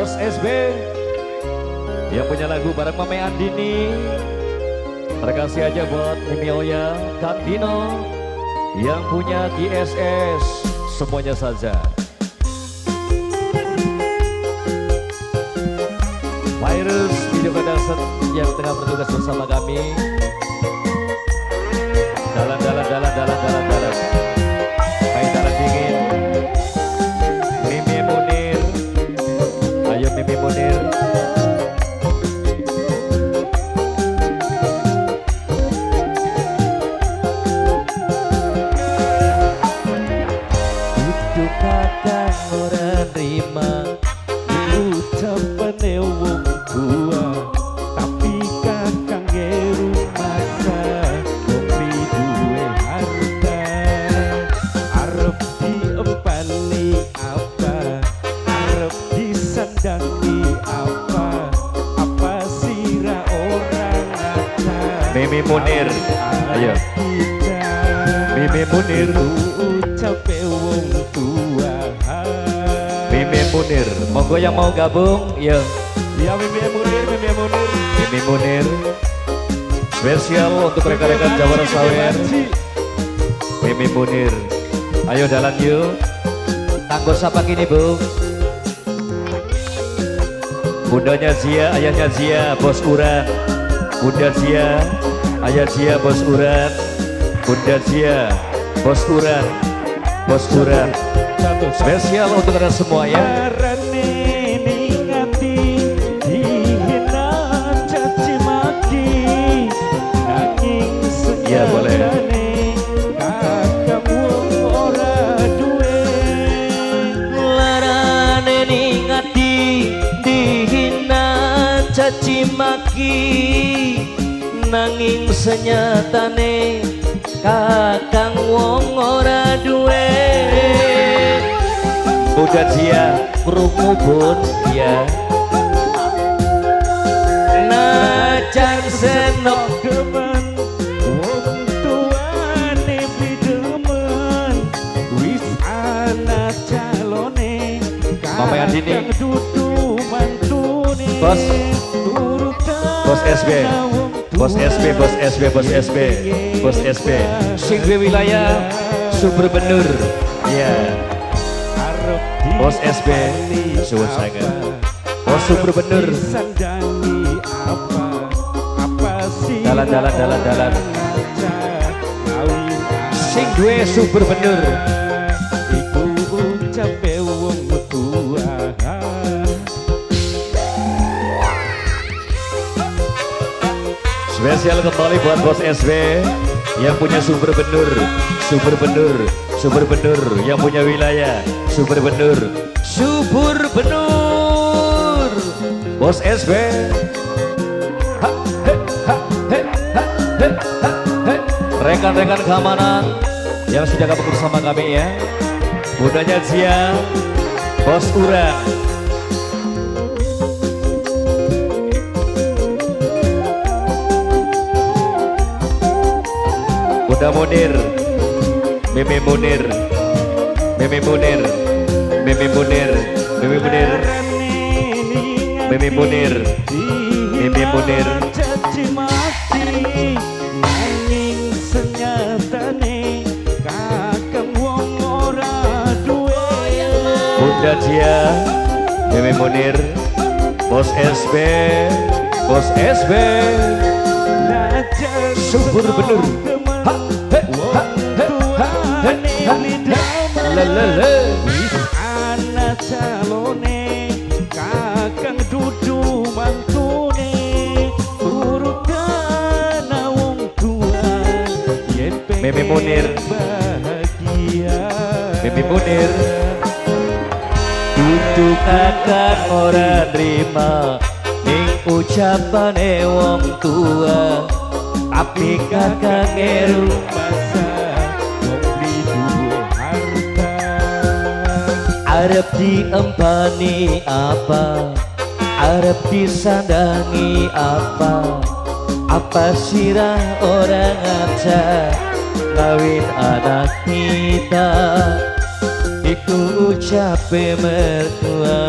Bos SB yang punya lagu bareng Mame Andini. Terkasih aja buat Mimi Oya, Kang Dino yang punya GSS, semuanya saja. Virus Video Production yang tengah bertugas bersama kami. Dalam. Hai dalam dingin. Mimi Munir. Ayo Mimi Munir. Itu kakak orang terima ucapan wong tua, tapi kakang ngeru masa kopi duwe harta. Arep diempani apa, arep disandangi apa sira orang ada. Mimi Munir, ayo Mimi Munir ucap wong tua. Mimi Munir, monggo yang mau gabung, ya. Ya Mimi Munir. Spesial untuk rekan-rekan Jawara Sawer. Mimi Munir, ayo jalan yuk. Tanggo siapa gini bu? Bundanya Zia, ayahnya Zia, bos Uran. Bunda Zia, ayah Zia, bos Uran. Bunda Zia, bos Uran. Bos Uran. Spesial untuk anda semua ya. Ya boleh. Larane ningati dihina caci maki, nanging senyatane kakang wong ora duwe. Udah Zia, krungu bun ya. Najan senok demen, wong tuane bidemen, wis ana calone kakang dudu mantune. Bos SB, Bos SB, sing wilayah Sumber Benur, ya. Bos SB, suwun sangat. Bos Sumber Benur. Dalan. Sing duwe Sumber Benur. Iku ucape wong tua. Spesial kembali buat Bos SB yang punya Sumber Benur yang punya wilayah Sumber Benur. Bos SB. Rekan-rekan keamanan yang sudah gabung bersama kami ya. Bundanya Zia, Bos Uran. Bunda Munir, Mimi Munir. Caci maki, nanging senyatane kakang wong ora duwe. Bunda Zia, Mimi Munir, Bos SB. Sumber Benur. Anak calone kakang dudu mantune, urutan wong tua yen pengen bahagia. Mimi Munir, dudu kakang ora terima ning ucapane wong tua, tapi kakang ngeru masa kopi duwe harta. Arep diempani apa, arep disandangi apa sirah orang aja kawin anak kita. Iku ucape mertua.